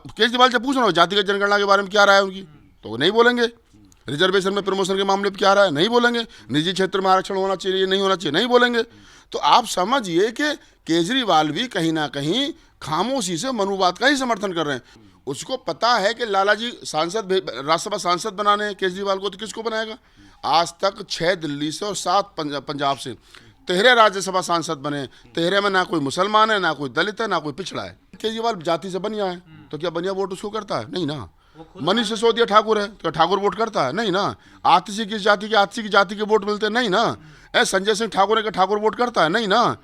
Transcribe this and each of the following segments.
केजरीवाल से पूछ रहा हूँ जातिगत जनगणना के बारे में क्या राय है उनकी, तो वो नहीं बोलेंगे। रिजर्वेशन में प्रमोशन के मामले पर क्या राय है, नहीं बोलेंगे। निजी क्षेत्र में आरक्षण होना चाहिए नहीं होना चाहिए, नहीं बोलेंगे। तो आप समझिए कि केजरीवाल भी कहीं ना कहीं खामोशी से मनुवाद का ही समर्थन कर रहे हैं। उसको पता है कि लालाजी सांसद राज्यसभा सांसद बनाने हैं केजरीवाल को, तो किसको बनाएगा। आज तक 6 दिल्ली से और 7 पंजाब से 13 राज्यसभा सांसद बने। 13 में ना कोई मुसलमान है, ना कोई दलित है, ना कोई पिछड़ा है। केजरीवाल जाति से बनिया है, तो क्या बनिया वोट उसको करता है? नहीं ना। मनीष सिसोदिया ठाकुर है, तो ठाकुर वोट करता है? नहीं ना। आतिशी किस जाति के, आतिशी की जाति के वोट मिलते हैं? नहीं ना। संजय सिंह ठाकुर है कि ठाकुर वोट करता है? नहीं ना।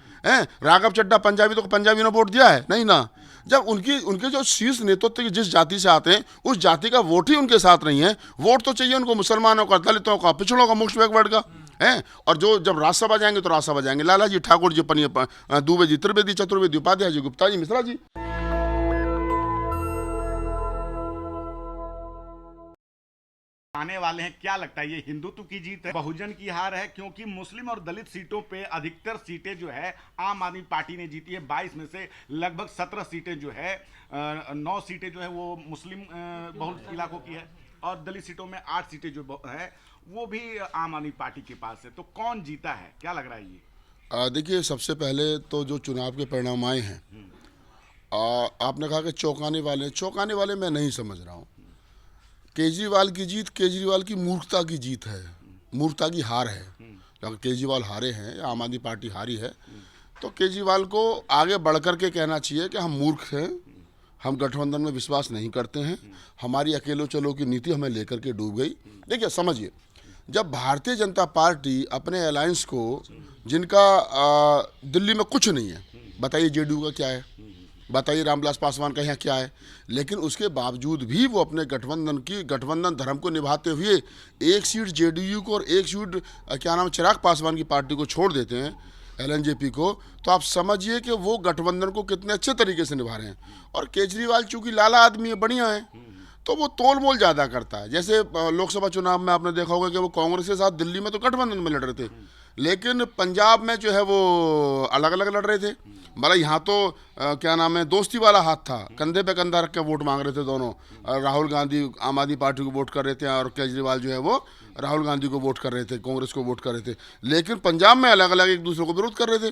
राघव चड्ढा पंजाबी, तो पंजाबी ने वोट दिया है? नहीं ना। जब उनके जो शीर्ष नेतृत्व जिस जाति से आते हैं उस जाति का वोट ही उनके साथ नहीं है। वोट तो चाहिए उनको मुसलमानों का, दलितों का, पिछड़ों का, मुख्य बैकवर्ड का है। और जो जब राज्यसभा जाएंगे तो राज्यसभा जाएंगे लालाजी ठाकुर जी, दुबे जी, त्रिवेदी, चतुर्वेदी, उपाध्याय जी, गुप्ता जी, मिश्रा जी। आने वाले हैं, क्या लगता है ये हिंदुत्व की जीत है, बहुजन की हार है? क्योंकि मुस्लिम और दलित सीटों पे अधिकतर सीटें जो है आम आदमी पार्टी ने जीती है। 22 में से लगभग 17 सीटें जो है 9 सीटें जो है वो मुस्लिम बहुल इलाकों की है और दलित सीटों में 8 सीटें जो है वो भी आम आदमी पार्टी के पास है। तो कौन जीता है, क्या लग रहा है ये? देखिए, सबसे पहले तो जो चुनाव के परिणाम आए हैं, आपने कहा कि चौंकाने वाले मैं नहीं समझ रहा हूँ। केजरीवाल की जीत केजरीवाल की मूर्खता की जीत है, मूर्खता की हार है। अगर केजरीवाल हारे हैं, आम आदमी पार्टी हारी है, तो केजरीवाल को आगे बढ़ कर के कहना चाहिए कि हम मूर्ख हैं, हम गठबंधन में विश्वास नहीं करते हैं, हमारी अकेलो चलो की नीति हमें लेकर के डूब गई। देखिए, समझिए, जब भारतीय जनता पार्टी अपने अलायंस को, जिनका दिल्ली में कुछ नहीं है, बताइए जेडीयू का क्या है, बताइए रामविलास पासवान का यहाँ क्या है, लेकिन उसके बावजूद भी वो अपने गठबंधन धर्म को निभाते हुए एक सीट जेडीयू को और एक सीट क्या नाम चिराग पासवान की पार्टी को छोड़ देते हैं, एलएनजेपी को। तो आप समझिए कि वो गठबंधन को कितने अच्छे तरीके से निभा रहे हैं। और केजरीवाल चूंकि लाला आदमी है, बढ़िया है, तो वो तोल मोल ज़्यादा करता है। जैसे लोकसभा चुनाव में आपने देखा होगा कि वो कांग्रेस के साथ दिल्ली में तो गठबंधन में लड़ रहे थे, लेकिन पंजाब में जो है वो अलग अलग लड़ रहे थे। मतलब यहाँ तो क्या नाम है, दोस्ती वाला हाथ था, कंधे पे कंधा रख के वोट मांग रहे थे दोनों। राहुल गांधी आम आदमी पार्टी को वोट कर रहे थे और केजरीवाल जो है वो राहुल गांधी को वोट कर रहे थे, कांग्रेस को वोट कर रहे थे, लेकिन पंजाब में अलग अलग एक दूसरे को विरोध कर रहे थे।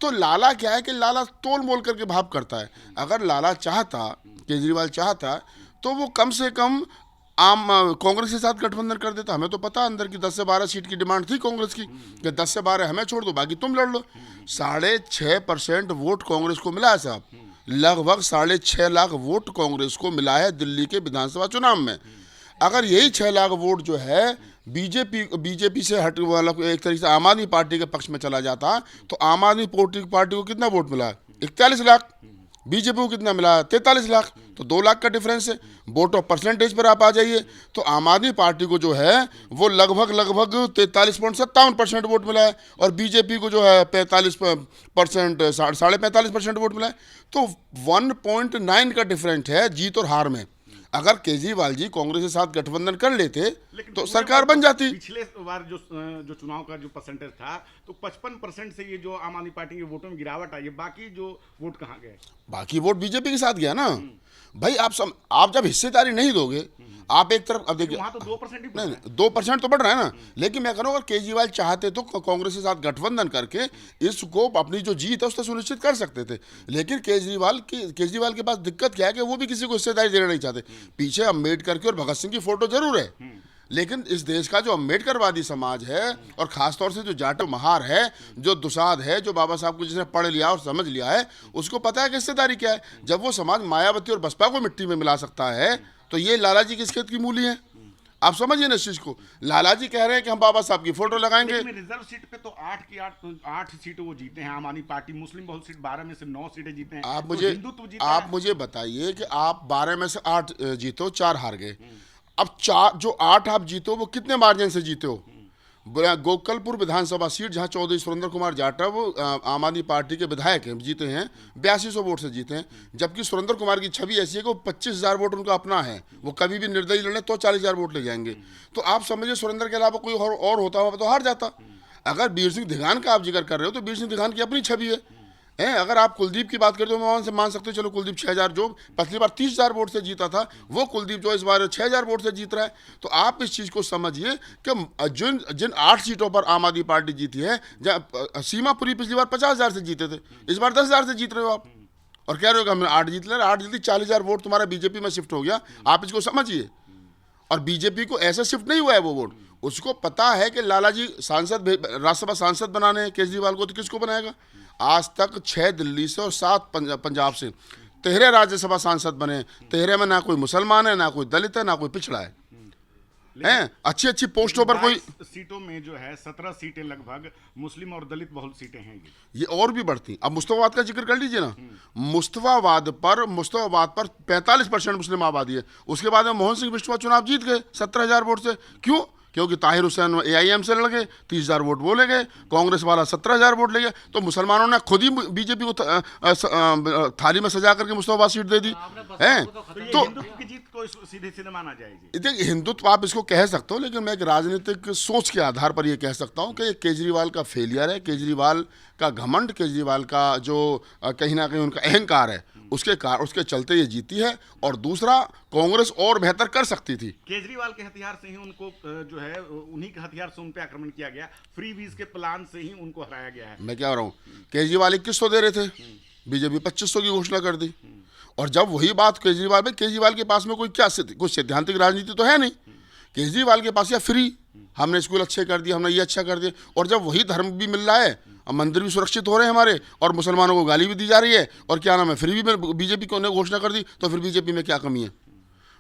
तो लाला क्या है कि लाला तोल मोल करके भाव करता है। अगर लाला चाहता, केजरीवाल चाहता, तो वो कम से कम कांग्रेस के साथ गठबंधन कर देता। हमें तो पता अंदर की 10 से 12 सीट की डिमांड थी कांग्रेस की कि 10 से 12 हमें छोड़ दो, बाकी तुम लड़ लो। 6.5% वोट कांग्रेस को मिला है साहब, लगभग 6.5 लाख वोट कांग्रेस को मिला है दिल्ली के विधानसभा चुनाव में। अगर यही 6 लाख वोट जो है बीजेपी से हट, मतलब एक तरीके से आम आदमी पार्टी के पक्ष में चला जाता, तो आम आदमी पार्टी को कितना वोट मिला है? 41 लाख। बीजेपी को कितना मिला? 43 लाख। तो 2 लाख का डिफरेंस है। वोट ऑफ परसेंटेज पर आप आ जाइए तो आम आदमी पार्टी को जो है वो लगभग 43.57% वोट मिला है और बीजेपी को जो है 45%, 45.5% वोट मिला है। तो 1.9 का डिफरेंस है जीत और हार में। अगर केजरीवाल जी कांग्रेस के साथ गठबंधन कर लेते तो सरकार बन जाती। पिछले बार जो चुनाव का जो परसेंटेज था तो 55% से ये जो आम आदमी पार्टी के वोटों में गिरावट आई है, बाकी जो वोट कहाँ गए? बाकी वोट बीजेपी के साथ गया ना भाई। आप जब हिस्सेदारी नहीं दोगे, आप एक तरफ, अब देखिए वहाँ तो 2% ही नहीं 2% तो बढ़ रहा है ना। लेकिन मैं कह रहा हूँ अगर केजरीवाल चाहते तो कांग्रेस के साथ गठबंधन करके इसको अपनी जो जीत है उससे सुनिश्चित कर सकते थे। लेकिन केजरीवाल के पास दिक्कत क्या है कि वो भी किसी को हिस्सेदारी देना नहीं चाहते। पीछे अम्बेडकर की और भगत सिंह की फोटो जरूर है, लेकिन इस देश का जो अम्बेडकरवादी समाज है और खासतौर से जो जाटो महार है, जो दुसाध है, जो बाबा साहब को जिसने पढ़ लिया और समझ लिया है, उसको पता है कि हिस्सेदारी क्या है। जब वो समाज मायावती और बसपा को मिट्टी में मिला सकता है तो ये लालाजी किस खेत की मूली है? आप समझिए ना इस चीज को। लालाजी कह रहे हैं कि हम बाबा साहब की फोटो लगाएंगे। रिजर्व सीट पे तो 8 की 8 सीटें वो जीते हैं आम आदमी पार्टी। मुस्लिम बहुत सीट 12 में से 9 सीटें जीते हैं। आप मुझे बताइए कि आप 12 में से 8 जीतो, 4 हार गए। अब 8 आप जीतो वो कितने मार्जिन से जीते हो? गोकलपुर विधानसभा सीट जहां चौधरी सुरेंद्र कुमार जाटव आम आदमी पार्टी के विधायक हैं, जीते हैं 8200 वोट से जीते हैं। जबकि सुरेंद्र कुमार की छवि ऐसी है कि वो 25,000 वोट उनका अपना है, वो कभी भी निर्दलीय लड़े तो 40,000 वोट ले जाएंगे। तो आप समझिए सुरेंद्र के अलावा कोई और होता हुआ तो हार जाता। अगर वीर सिंह दिगान का आप जिक्र कर रहे हो तो वीर सिंह दिगान की अपनी छवि है, हैं। अगर आप कुलदीप की बात करें तो मैं मान सकते हो, चलो कुलदीप 6,000 जो पिछली बार 30,000 वोट से जीता था, वो कुलदीप जो इस बार 6,000 वोट से जीत रहा है। तो आप इस चीज़ को समझिए कि जिन 8 सीटों पर आम आदमी पार्टी जीती है, सीमापुरी पिछली बार 50,000 से जीते थे, इस बार 10,000 से जीत रहे हो आप, और कह रहे हो कि हमने 8 जीत ले, 8 जीती, 40,000 वोट तुम्हारा बीजेपी में शिफ्ट हो गया। आप इसको समझिए। और बीजेपी को ऐसे शिफ्ट नहीं हुआ है वो वोट, उसको पता है कि लालाजी सांसद, राज्यसभा सांसद बनाने हैं केजरीवाल को, तो किसको बनाएगा। आज तक 6 दिल्ली से और 7 पंजाब से 13 राज्यसभा सांसद बने। 13 में ना कोई मुसलमान है, ना कोई दलित है, ना कोई पिछड़ा है। हैं अच्छी अच्छी पोस्टों पर कोई सीटों में जो है 17 सीटें लगभग मुस्लिम और दलित बहुल सीटें हैं ये और भी बढ़ती। अब मुस्तफाबाद का जिक्र कर लीजिए ना, मुस्तफाबाद पर 45% मुस्लिम आबादी है। उसके बाद में मोहन सिंह बिश्नोई चुनाव जीत गए 17,000 वोट से। क्यों? क्योंकि ताहिर हुसैन AIM से लड़ गए, 30,000 वोट वो ले गए, कांग्रेस वाला 17,000 वोट ले गए। तो मुसलमानों ने खुद ही बीजेपी को थाली में सजा करके मुस्तफाबाद सीट दे दी है। तो हिंदुत्व की जीत को सीधे सीधे माना जाएगी। देखिए, हिंदुत्व आप इसको कह सकते हो, लेकिन मैं एक राजनीतिक सोच के आधार पर यह कह सकता हूं कि केजरीवाल का फेलियर है, केजरीवाल का घमंड, केजरीवाल का जो कहीं ना कहीं उनका अहंकार है, उसके चलते ये जीती है। और दूसरा, कांग्रेस और बेहतर कर सकती थी। केजरीवाल के हथियार से ही उनको जो है, उन्हीं के हथियार से उन पे आक्रमण किया गया, फ्री वीज के प्लान से ही उनको हराया गया है। मैं क्या कह रहा हूँ, केजरीवाल 2100 दे रहे थे, बीजेपी 2500 की घोषणा कर दी। और जब वही बात केजरीवाल के पास में कोई सैद्धांतिक राजनीति तो है नहीं। केजरीवाल के पास या फ्री, हमने स्कूल अच्छे कर दिए, हमने ये अच्छा कर दिया। और जब वही धर्म भी मिल रहा है, मंदिर भी सुरक्षित हो रहे हैं हमारे, और मुसलमानों को गाली भी दी जा रही है, और क्या नाम है, फ्री भी बीजेपी को ने घोषणा कर दी, तो फिर बीजेपी में क्या कमी है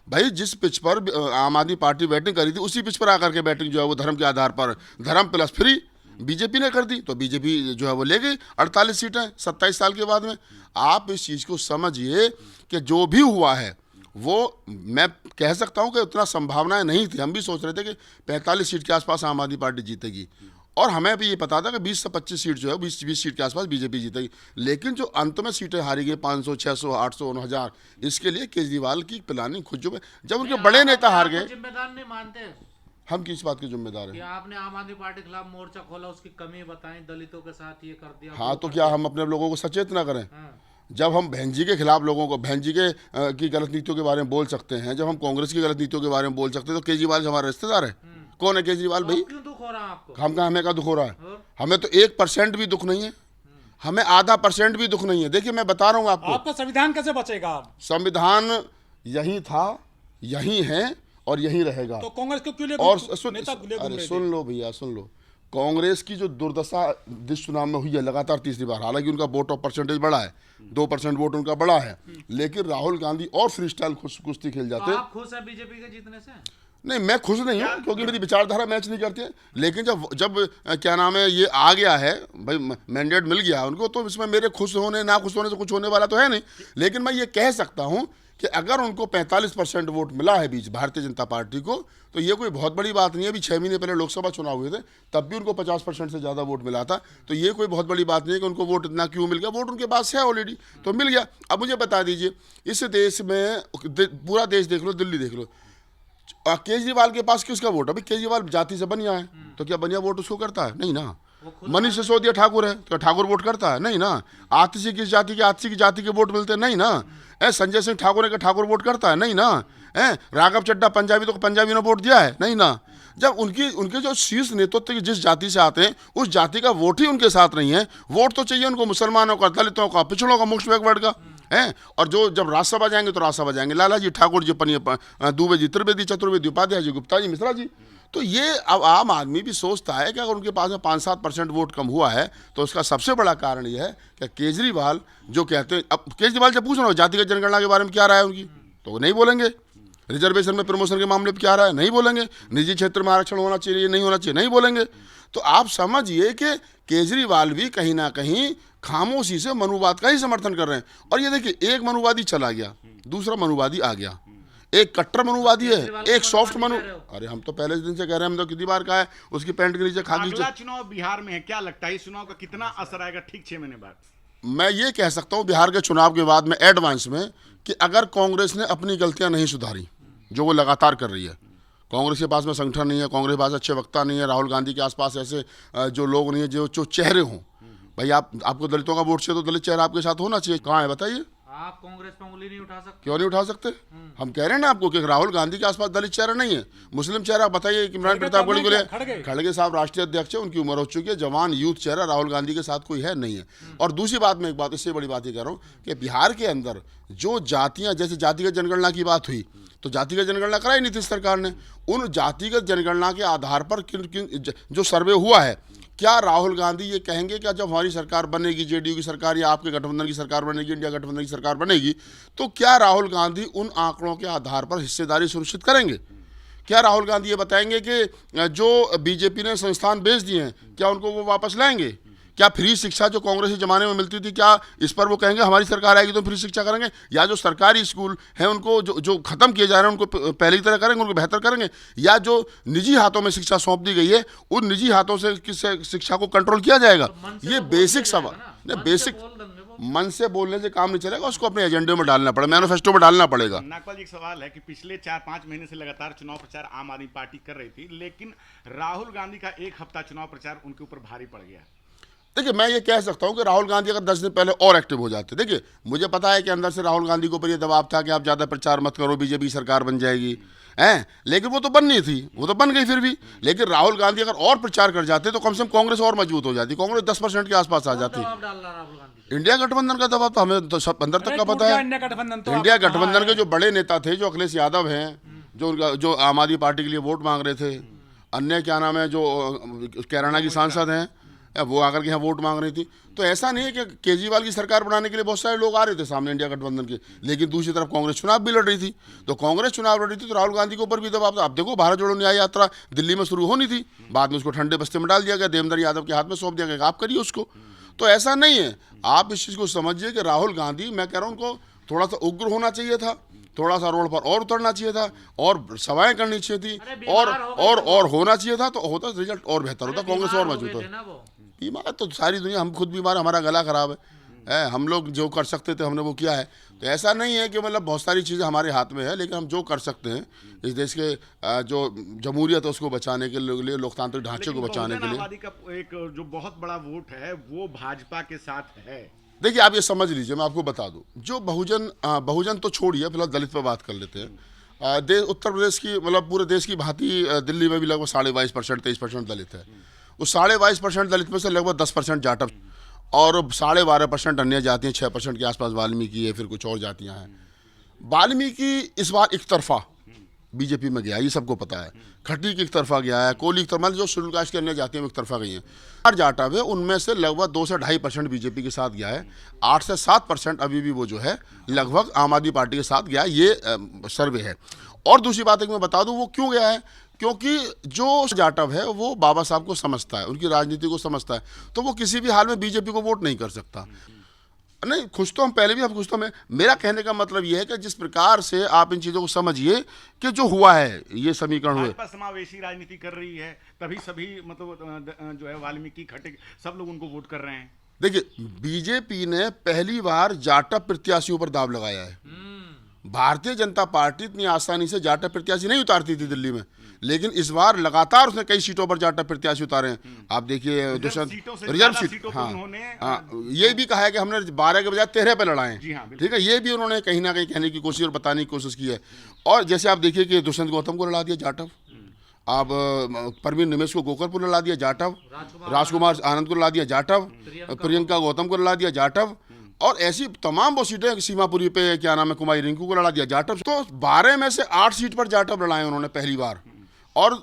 भाई। जिस पिच पर आम आदमी पार्टी बैटिंग करी थी, उसी पिच पर आकर के बैटिंग जो है वो धर्म के आधार पर, धर्म प्लस फ्री बीजेपी ने कर दी। तो बीजेपी जो है वो ले गई 48 सीटें 27 साल के बाद में। आप इस चीज़ को समझिए कि जो भी हुआ है वो, मैं कह सकता हूं कि उतना संभावनाएं नहीं थी। हम भी सोच रहे थे कि 45 सीट के आसपास आम आदमी पार्टी जीतेगी, और हमें भी ये पता था कि 20 से 25 सीट जो है 20 सीट के आसपास बीजेपी जीतेगी। लेकिन जो अंत में सीटें हारी गई 500, 600, 800, 9,000, इसके लिए केजरीवाल की प्लानिंग खुद जो है, जब उनके बड़े नेता हार गए। जिम्मेदार नहीं मानते हम किस बात के जिम्मेदार हैं? आपने आम आदमी पार्टी के खिलाफ मोर्चा खोला, उसकी कमी बताएं, दलितों के साथ ये कर दिया। हाँ, तो क्या हम अपने लोगों को सचेत ना करें? जब हम बहन जी के खिलाफ लोगों को, बहन जी के की गलत नीतियों के बारे में बोल सकते हैं, जब हम कांग्रेस की गलत नीतियों के बारे में बोल सकते हैं, तो केजरीवाल हमारे रिश्तेदार है। कौन है केजरीवाल भाई? क्यों दुख हो रहा है आपको? हमें क्या दुख हो रहा है? हमें तो 1% भी दुख नहीं है, हमें आधा % भी दुख नहीं है। देखिए, मैं बता रहा हूँ आपको, आपका संविधान कैसे बचेगा? संविधान यही था, यही है और यही रहेगा। तो कांग्रेस को क्यों ले और सुन लो भैया, सुन लो, कांग्रेस की जो दुर्दशा इस चुनाव में हुई है लगातार तीसरी बार, हालांकि उनका वोट ऑफ परसेंटेज बड़ा है, 2% वोट उनका बड़ा है, लेकिन राहुल गांधी और फ्री स्टाइल कुश्ती खेल जाते हैं। आप खुश हैं बीजेपी के जीतने से? नहीं, मैं खुश नहीं हूँ, क्योंकि मेरी विचारधारा मैच नहीं करती है। लेकिन जब क्या नाम है, ये आ गया है भाई, मैंडेट मिल गया उनको, तो इसमें मेरे खुश होने ना खुश होने से कुछ होने वाला तो है नहीं। लेकिन मैं ये कह सकता हूँ कि अगर उनको 45% वोट मिला है बीच भारतीय जनता पार्टी को, तो ये कोई बहुत बड़ी बात नहीं है। अभी 6 महीने पहले लोकसभा चुनाव हुए थे, तब भी उनको 50% से ज़्यादा वोट मिला था। तो ये कोई बहुत बड़ी बात नहीं है कि उनको वोट इतना क्यों मिल गया, वोट उनके पास है ऑलरेडी, तो मिल गया। अब मुझे बता दीजिए, इस देश में पूरा देश देख लो, दिल्ली देख लो, केजरीवाल के पास किसका वोट? अभी केजरीवाल जाति से बनिया है, तो क्या बनिया वोट उसको करता है? नहीं ना। मनीष सिसोदिया ठाकुर है, तो ठाकुर वोट करता है? नहीं ना। आतिशी किस जाति के, आतिशी की जाति के वोट मिलते हैं? नहीं ना। संजय सिंह ठाकुर है कि ठाकुर वोट करता है? नहीं ना। राघव चड्ढा पंजाबी, तो पंजाबी ने वोट दिया है? नहीं ना। जब उनके जो शीर्ष नेतृत्व की जिस जाति से आते हैं, उस जाति का वोट ही उनके साथ नहीं है। वोट तो चाहिए उनको मुसलमानों का, दलितों का, पिछड़ों का, मोस्ट बैकवर्ड का है। और जो जब राज्यसभा जाएंगे तो राज्यसभा जाएंगे लाला जी, ठाकुर जी, दुबे जी, त्रिवेदी, चतुर्वेदी, उपाध्याय जी, गुप्ता जी, मिश्रा जी। तो ये अब आम आदमी भी सोचता है कि अगर उनके पास में 5-7% वोट कम हुआ है, तो उसका सबसे बड़ा कारण यह है कि केजरीवाल जो कहते हैं, अब केजरीवाल जब पूछ रहा हो जातिगत जनगणना के बारे में क्या राय है उनकी, तो वो नहीं बोलेंगे। रिजर्वेशन में प्रमोशन के मामले पर क्या राय है, नहीं बोलेंगे। निजी क्षेत्र में आरक्षण होना चाहिए, नहीं होना चाहिए, नहीं बोलेंगे। तो आप समझिए कि केजरीवाल भी कहीं ना कहीं खामोशी से मनुवाद का ही समर्थन कर रहे हैं। और ये देखिए, एक मनुवादी चला गया, दूसरा मनुवादी आ गया। एक कट्टर मनुवादी है, एक सॉफ्ट मनु। अरे हम तो पहले दिन से कह रहे हैं, हम तो कितनी बार कहा है, उसकी पैंट के नीचे खाकी। अगला चुनाव बिहार में है, क्या लगता है इस चुनाव का कितना असर आएगा ठीक 6 महीने बाद? मैं ये कह सकता हूँ बिहार के चुनाव के बाद में एडवांस में, कि अगर कांग्रेस ने अपनी गलतियां नहीं सुधारी जो वो लगातार कर रही है, कांग्रेस के पास में संगठन नहीं है, कांग्रेस के पास अच्छे वक्ता नहीं है, राहुल गांधी के आसपास ऐसे जो लोग नहीं है जो चेहरे हों, भाई आपको दलितों का वोट चाहिए तो दलित चेहरा आपके साथ होना चाहिए। कहाँ है बताइए? आप कांग्रेस पे उंगली नहीं उठा सकते। क्यों नहीं उठा सकते? हम कह रहे हैं ना आपको कि राहुल गांधी के आसपास दलित चेहरा नहीं है। मुस्लिम चेहरा बताइए कि इमरान प्रताप गढ़ी को ले, खड़गे साहब राष्ट्रीय अध्यक्ष है, उनकी उम्र हो चुकी है, जवान यूथ चेहरा राहुल गांधी के साथ कोई है नहीं है। और दूसरी बात, मैं एक बात इससे बड़ी बात ये कह रहा हूँ कि बिहार के अंदर जो जातियाँ, जैसे जातिगत जनगणना की बात हुई तो जातिगत जनगणना कराई नीतीश सरकार ने। उन जातिगत जनगणना के आधार पर जो सर्वे हुआ है, क्या राहुल गांधी ये कहेंगे कि जब हमारी सरकार बनेगी, जेडीयू की सरकार या आपके गठबंधन की सरकार बनेगी, इंडिया गठबंधन की सरकार बनेगी, तो क्या राहुल गांधी उन आंकड़ों के आधार पर हिस्सेदारी सुनिश्चित करेंगे? क्या राहुल गांधी ये बताएंगे कि जो बीजेपी ने संस्थान बेच दिए हैं क्या उनको वो वापस लाएंगे? क्या फ्री शिक्षा जो कांग्रेस के ज़माने में मिलती थी, क्या इस पर वो कहेंगे हमारी सरकार आएगी तो फ्री शिक्षा करेंगे? या जो सरकारी स्कूल हैं उनको जो ख़त्म किए जा रहे हैं उनको पहले की तरह करेंगे, उनको बेहतर करेंगे? या जो निजी हाथों में शिक्षा सौंप दी गई है उन निजी हाथों से किस शिक्षा को कंट्रोल किया जाएगा? ये बेसिक सवाल नहीं, बेसिक मन से बोलने से काम नहीं चलेगा, उसको अपने एजेंडे में डालना पड़ेगा, मैनिफेस्टो में डालना पड़ेगा। नागपाल जी, एक सवाल है कि पिछले 4-5 महीने से लगातार चुनाव प्रचार आम आदमी पार्टी कर रही थी, लेकिन राहुल गांधी का एक हफ्ता चुनाव प्रचार उनके ऊपर भारी पड़ गया। देखिए, मैं ये कह सकता हूँ कि राहुल गांधी अगर 10 दिन पहले और एक्टिव हो जाते, देखिए मुझे पता है कि अंदर से राहुल गांधी के ऊपर ये दबाव था कि आप ज़्यादा प्रचार मत करो, बीजेपी सरकार बन जाएगी, हैं, लेकिन वो तो बननी थी, वो तो बन गई फिर भी। लेकिन राहुल गांधी अगर और प्रचार कर जाते तो कम से कम कांग्रेस और मजबूत हो जाती, कांग्रेस 10% के आसपास आ जाती। इंडिया गठबंधन का दबाव तो हमें तो सब अंदर तक का पता है। इंडिया गठबंधन के जो बड़े नेता थे, जो अखिलेश यादव हैं, जो आम आदमी पार्टी के लिए वोट मांग रहे थे, अन्य क्या नाम है जो कैराना की सांसद हैं, वो आकर के यहाँ वोट मांग रही थी। तो ऐसा नहीं है कि केजरीवाल की सरकार बनाने के लिए बहुत सारे लोग आ रहे थे सामने इंडिया गठबंधन के, लेकिन दूसरी तरफ कांग्रेस चुनाव भी लड़ रही थी। तो कांग्रेस चुनाव लड़ रही थी तो राहुल गांधी के ऊपर भी दबाव था। अब देखो, भारत जोड़ो न्याय यात्रा दिल्ली में शुरू होनी थी, बाद में उसको ठंडे बस्ते में डाल दिया गया, देवेंद्र यादव के हाथ में सौंप दिया गया, आप करिए उसको। तो ऐसा नहीं है, आप इस चीज़ को समझिए कि राहुल गांधी, मैं कह रहा हूँ, उनको थोड़ा सा उग्र होना चाहिए था, थोड़ा सा रोड पर और उतरना चाहिए था, और सभाएं करनी चाहिए थी, और होना चाहिए था, तो होता रिजल्ट और बेहतर होता, कांग्रेस और मजबूत होता। बीमार तो सारी दुनिया, हम खुद बीमार, हमारा गला खराब है, हम लोग जो कर सकते थे हमने वो किया है। तो ऐसा नहीं है कि मतलब बहुत सारी चीज़ें हमारे हाथ में है, लेकिन हम जो कर सकते हैं इस देश के जो जमहूरियत है उसको बचाने के लिए, लोकतांत्रिक ढांचे को बचाने के लिए। आबादी का एक जो बहुत बड़ा वोट है वो भाजपा के साथ है। देखिए, आप ये समझ लीजिए, मैं आपको बता दूं, जो बहुजन तो छोड़िए, फिलहाल दलित पर बात कर लेते हैं। उत्तर प्रदेश की, मतलब पूरे देश की भांति दिल्ली में भी लगभग 22.5% 23% दलित है। उस 22.5% दलित में से लगभग 10% जाटव और 12.5% अन्य जातियाँ, 6% के आसपास वाल्मीकि है, फिर कुछ और जातियाँ हैं। वाल्मीकि इस बार एक तरफा बीजेपी में गया, ये सबको पता है। खट्टी की एक तरफा गया है, कोली की तरफा, जो शेड्यूल कास्ट की अन्य जातियाँ में एक तरफा गई हैं। 4 जाटव है, उनमें से लगभग 2 से 2.5% बीजेपी के साथ गया है, 8 से 7% अभी भी वो जो है लगभग आम आदमी पार्टी के साथ गया है, ये सर्वे है। और दूसरी बात है कि मैं बता दूं वो क्यों गया है, क्योंकि जो जाटव है वो बाबा साहब को समझता है, उनकी राजनीति को समझता है, तो वो किसी भी हाल में बीजेपी को वोट नहीं कर सकता। नहीं, खुश तो हम पहले भी, हम खुश तो मैं, मेरा कहने का मतलब ये है कि जिस प्रकार से आप इन चीज़ों को समझिए कि जो हुआ है, ये समीकरण हुए, भाजपा समावेशी राजनीति कर रही है, तभी सभी मतलब जो है वाल्मीकि, खट्टे, सब लोग उनको वोट कर रहे हैं। देखिए, बीजेपी ने पहली बार जाटव प्रत्याशियों पर दाव लगाया है। भारतीय जनता पार्टी इतनी आसानी से जाटव प्रत्याशी नहीं उतारती थी दिल्ली में, लेकिन इस बार लगातार उसने कई सीटों पर जाटव प्रत्याशी उतारे हैं। आप देखिए, रिजर्व सीट, हाँ, ये भी कहा है कि हमने 12 के बजाय 13 पे लड़ाए हैं, ठीक है, ये भी उन्होंने कहीं ना कहीं कहने की कोशिश और बताने की कोशिश की है। और जैसे आप देखिए कि दुष्यंत गौतम को लड़ा दिया जाटव, आप परवीन निमेश को गोकरपुर लड़ा दिया जाटव, राजकुमार आनंद को लड़ा दिया जाटव, प्रियंका गौतम को लड़ा दिया जाटव, और ऐसी तमाम वो सीटें, सीमापुरी पे क्या नाम है, कुमारी रिंकू को लड़ा दिया जाटव। तो 12 में से 8 सीट पर जाटव लड़ाए उन्होंने पहली बार। और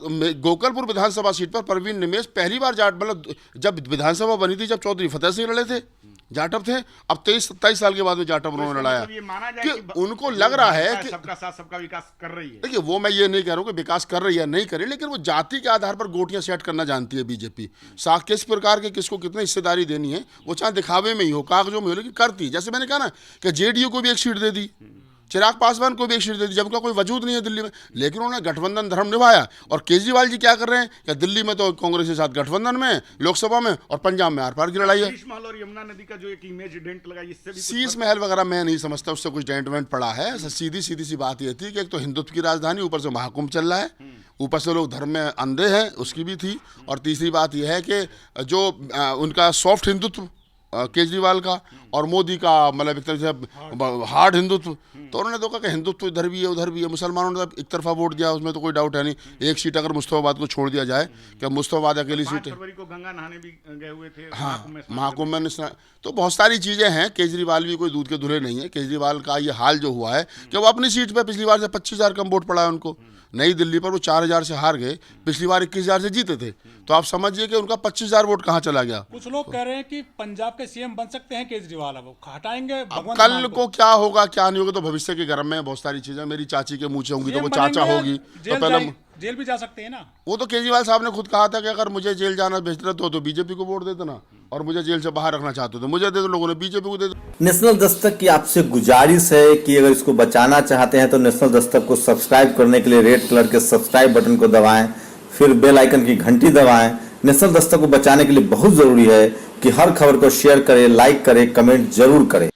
गोकलपुर विधानसभा सीट पर परवीन निमेश पहली बार मतलब जब विधानसभा बनी थी, जब चौधरी फतेह सिंह लड़े थे, जाटव थे, अब 23-27 साल के बाद में जाटव उन्होंने लड़ाया। कि उनको लग रहा है कि सबका साथ सबका विकास कर रही है। देखिए, वो मैं ये नहीं कह रहा हूँ कि विकास कर रही है नहीं कर रही, लेकिन वो जाति के आधार पर गोटियां सेट करना जानती है बीजेपी। किस प्रकार के किसको कितनी हिस्सेदारी देनी है, वो चाहे दिखावे में ही हो, कागजों में हो, लेकिन करती। जैसे मैंने कहा ना कि जेडीयू को भी एक सीट दे दी, चिराग पासवान को भी एक सीट दे दी, जब उनका कोई वजूद नहीं है दिल्ली में, लेकिन उन्होंने गठबंधन धर्म निभाया। और केजरीवाल जी क्या कर रहे हैं कि दिल्ली में तो कांग्रेस के साथ गठबंधन में, लोकसभा में, और पंजाब में आर पार की लड़ाई है। शीश महल और यमुना नदी का जो एक इमेज डेंट लगा, इससे भी शीश महल वगैरह मैं नहीं समझता उससे कुछ डेंट वेंट पड़ा है। सीधी सी बात ये थी कि एक तो हिंदुत्व की राजधानी, ऊपर से महाकुंभ चल रहा है, ऊपर से लोग धर्म में अंधे हैं, उसकी भी थी। और तीसरी बात यह है कि जो उनका सॉफ्ट हिंदुत्व केजरीवाल का और मोदी का मतलब एक तरह से हार्ड हिंदुत्व। तो उन्होंने तो कहा कि हिंदुत्व इधर भी है उधर भी है। मुसलमानों ने तो एक तरफा वोट दिया, उसमें तो कोई डाउट है नहीं। एक सीट अगर मुस्तफाबाद को छोड़ दिया जाए, क्या मुस्तफाबाद अकेली 5 सीट है? फरवरी को गंगा नहाने भी गए हुए थे हाँ, महाकुंभ में। महाकुंभ में तो बहुत सारी चीज़ें हैं। केजरीवाल भी कोई दूध के धुले नहीं है। केजरीवाल का ये हाल जो हुआ है कि वो अपनी सीट पे पिछली बार से 25,000 कम वोट पड़ा है उनको। नई दिल्ली पर वो 4,000 से हार गए, पिछली बार 21,000 से जीते थे। तो आप समझिए कि उनका 25,000 वोट कहाँ चला गया। कुछ लोग कह रहे हैं कि पंजाब के सीएम बन सकते हैं केजरीवाल, अब हटाएंगे अब भगवंत कल मान को क्या होगा क्या नहीं होगा तो भविष्य के गर्म में बहुत सारी चीज़ें। मेरी चाची के मुँह से होंगी तो वो CM चाचा बनेंगे, होगी तो जेल पहले जेल भी जा सकते हैं ना। वो तो केजरीवाल साहब ने खुद कहा था कि अगर मुझे जेल जाना बेहतर तो बीजेपी को वोट दे देना, और मुझे जेल से बाहर रखना चाहते तो मुझे दे दो। लोगों ने बीजेपी को दे दो। नेशनल दस्तक की आपसे गुजारिश है कि अगर इसको बचाना चाहते हैं तो नेशनल दस्तक को सब्सक्राइब करने के लिए रेड कलर के सब्सक्राइब बटन को दबाएं, फिर बेल आइकन की घंटी दबाएं। नेशनल दस्तक को बचाने के लिए बहुत जरूरी है कि हर खबर को शेयर करें, लाइक करें, कमेंट जरूर करें।